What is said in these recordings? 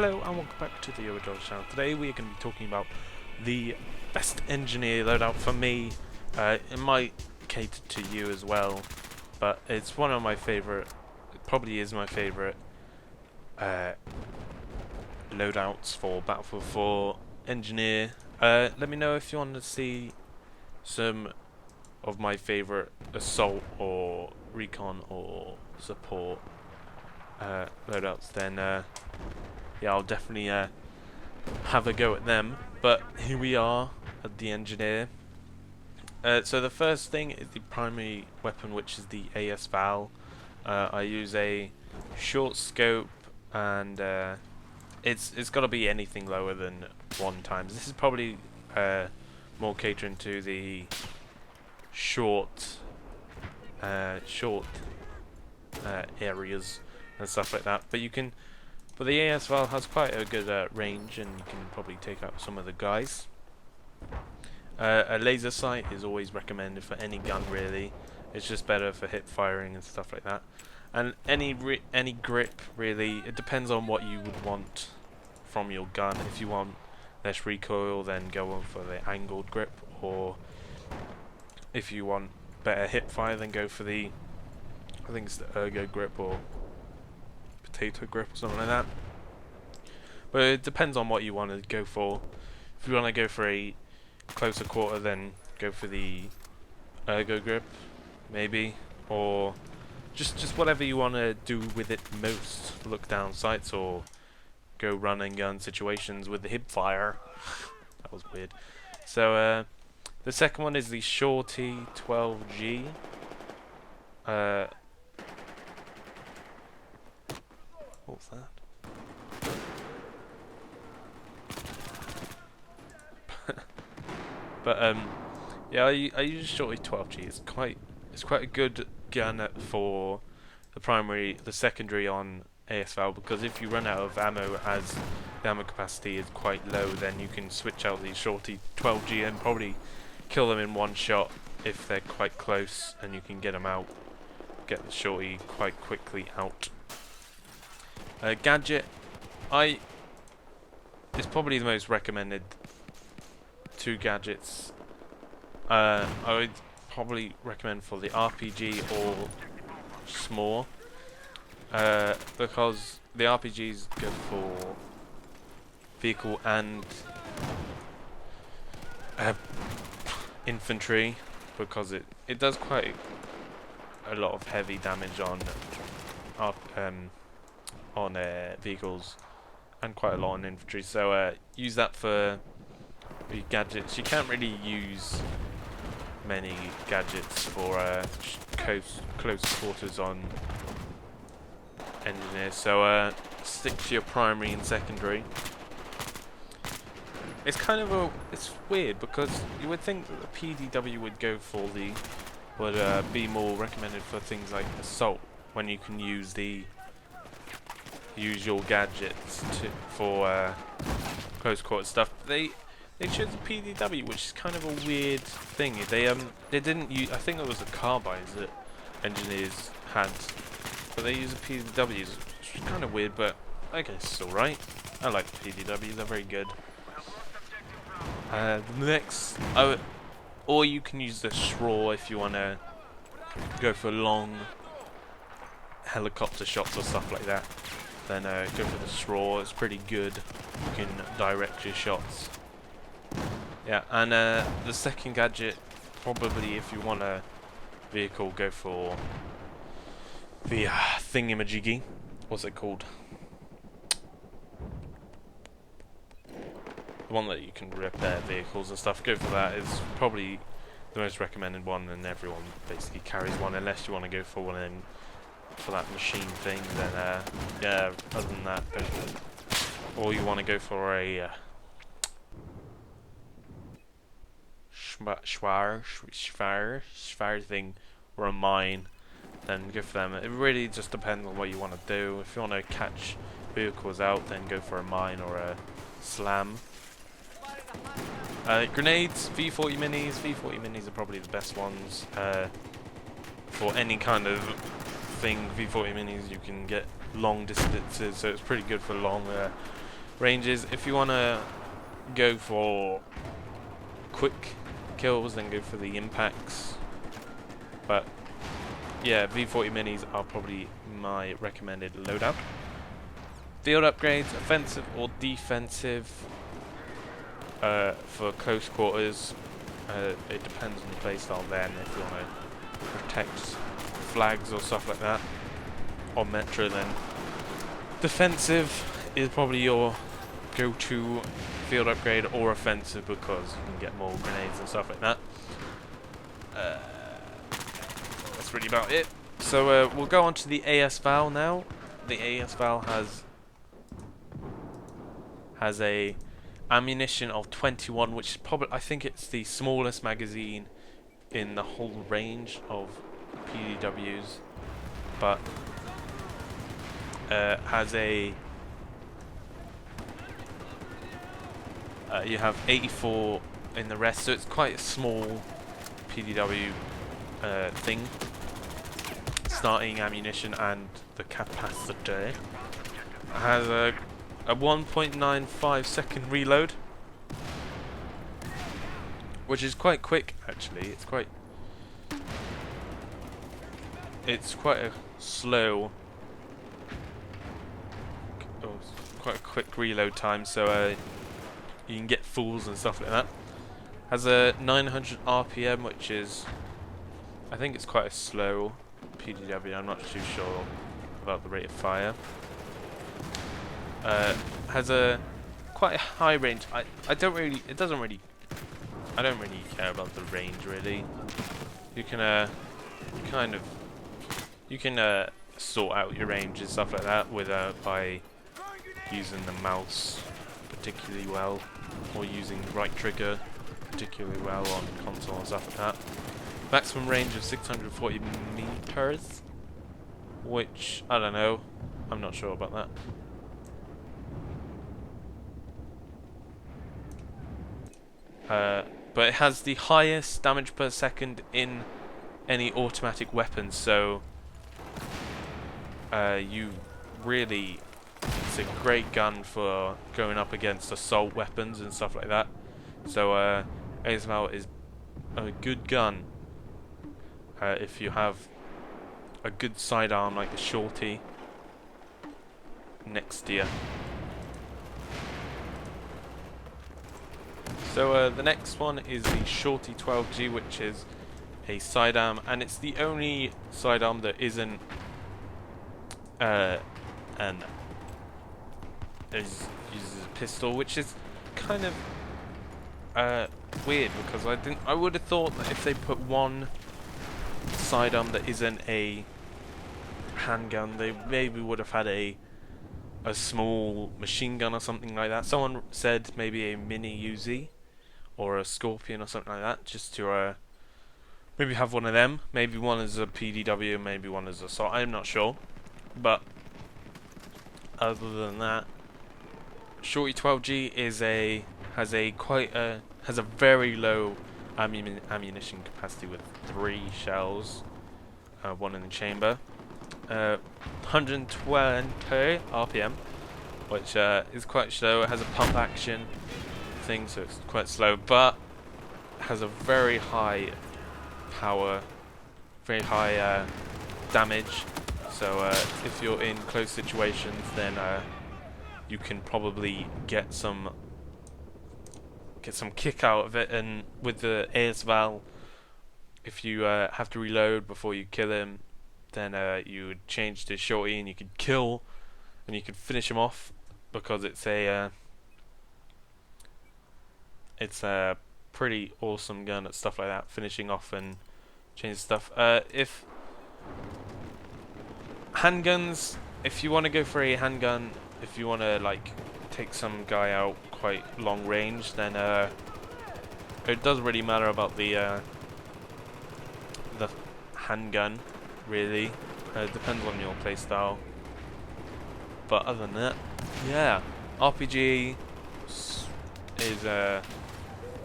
Hello and welcome back to the Ohadollar channel. Today we are going to be talking about the best engineer loadout for me. It might cater to you as well, but it's one of my favourite, it probably is my favourite loadouts for Battlefield 4 engineer. Let me know if you want to see some of my favourite assault or recon or support loadouts, then yeah, I'll definitely have a go at them. But here we are at the engineer. So the first thing is the primary weapon, which is the AS-Val. I use a short scope, and it's got to be anything lower than 1x. This is probably more catering to the short areas and stuff like that. But you can. But the AS-Val has quite a good range, and you can probably take out some of the guys. A laser sight is always recommended for any gun, really. It's just better for hip firing and stuff like that. And any grip, really. It depends on what you would want from your gun. If you want less recoil, then go on for the angled grip. Or if you want better hip fire, then go for the, I think it's the ergo grip or potato grip or something like that. But it depends on what you want to go for. If you want to go for a closer quarter, then go for the ergo grip, maybe, or just whatever you want to do with it most. Look down sights or go run and gun situations with the hip fire. That was weird. So the second one is the Shorty 12G. What was that? But yeah, I use Shorty 12G. It's quite a good gun for the secondary on AS-Val, because if you run out of ammo, as the ammo capacity is quite low, then you can switch out the Shorty 12G and probably kill them in one shot if they're quite close, and you can get them out, get the Shorty quite quickly out. Gadget, it's probably the most recommended two gadgets. I would probably recommend for the RPG or SMOR, because the RPG is good for vehicle and infantry, because it does quite a lot of heavy damage on vehicles, and quite a lot on infantry. So use that for your gadgets. You can't really use many gadgets for close quarters on engineers. So stick to your primary and secondary. It's kind of it's weird, because you would think that the PDW would be more recommended for things like assault, when you can use your gadgets for close quarter stuff. They chose the PDW, which is kind of a weird thing. They didn't use, I think it was the carbines that engineers had, but they use the PDWs, which is kind of weird, but I guess it's alright. I like the PDWs, they're very good. Next, or you can use the SRAW if you want to go for long helicopter shots or stuff like that. Then go for the SRAW. It's pretty good. You can direct your shots. Yeah, and the second gadget, probably if you want a vehicle, go for the thingamajiggy. What's it called? The one that you can repair vehicles and stuff. Go for that. It's probably the most recommended one, and everyone basically carries one, unless you want to go for one and for that machine thing. Then yeah, other than that, go for it. Or you want to go for a Schwar thing, or a mine, then go for them. It really just depends on what you want to do. If you want to catch vehicles out, then go for a mine or a slam. Grenades, V40 minis. V40 minis are probably the best ones for any kind of thing. V40 minis, you can get long distances, so it's pretty good for long ranges. If you want to go for quick kills, then go for the impacts. But yeah, V40 minis are probably my recommended loadout. Field upgrades, offensive or defensive. For close quarters, it depends on the playstyle then, if you want to protect flags or stuff like that. On Metro then. Defensive is probably your go-to field upgrade, or offensive because you can get more grenades and stuff like that. That's really about it. So we'll go on to the AS Val now. The AS Val has a ammunition of 21, which is probably, I think it's the smallest magazine in the whole range of PDWs, but has a you have 84 in the rest, so it's quite a small PDW thing. Starting ammunition and the capacitor. It has a 1.95 second reload, which is quite quick actually. It's quite a slow, quite a quick reload time, so you can get fools and stuff like that. Has a 900 RPM, which is, I think it's quite a slow PDW. I'm not too sure about the rate of fire. Has a quite a high range. I don't really care about the range really. You can sort out your range and stuff like that with by using the mouse particularly well, or using the right trigger particularly well on console and stuff like that. Maximum range of 640 meters, which I don't know. I'm not sure about that. But it has the highest damage per second in any automatic weapon, so it's a great gun for going up against assault weapons and stuff like that. So AS Val is a good gun if you have a good sidearm like the Shorty next to you. So the next one is the Shorty 12G, which is a sidearm, and it's the only sidearm that isn't uses a pistol, which is kind of weird, because I would have thought that if they put one sidearm that isn't a handgun, they maybe would have had a small machine gun or something like that. Someone said maybe a mini Uzi or a Scorpion or something like that, just to maybe have one of them. Maybe one is a PDW, maybe one is assault. I'm not sure, but other than that, Shorty 12G has a very low ammunition capacity with 3 shells, 1 in the chamber, 120 RPM, which is quite slow. It has a pump action thing, so it's quite slow, but has a very high power, very high damage. So if you're in close situations, then you can probably get some kick out of it. And with the AS Val, if you have to reload before you kill him, then you would change to Shorty and you could kill and you could finish him off, because it's a pretty awesome gun at stuff like that, finishing off and changing stuff. If handguns, if you want to go for a handgun, if you want to like take some guy out quite long range, then it doesn't really matter about the handgun really. It depends on your playstyle. But other than that, yeah, RPG is yeah,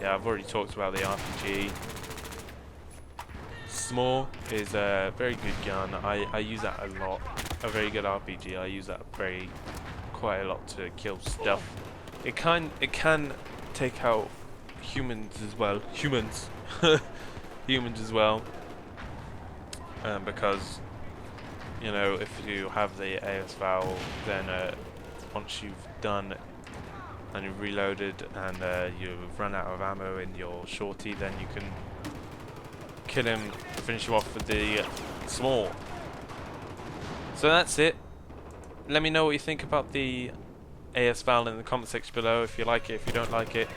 I've already talked about the RPG. Small is a very good gun. I use that a lot. A very good RPG. I use that quite a lot to kill stuff. it can take out humans as well. Humans, humans as well. Because you know, if you have the AS valve, then once you've done and you've reloaded and you've run out of ammo in your shorty, then you can kill him, finish him off with the small. So that's it. Let me know what you think about the AS Val in the comment section below. If you like it, if you don't like it,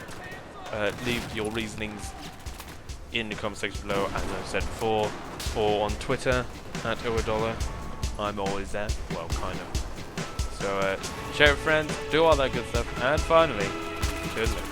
leave your reasonings in the comment section below, as I've said before, or on Twitter at Ohadollar. I'm always there, well, kind of. So share it with friends, do all that good stuff, and finally, good luck.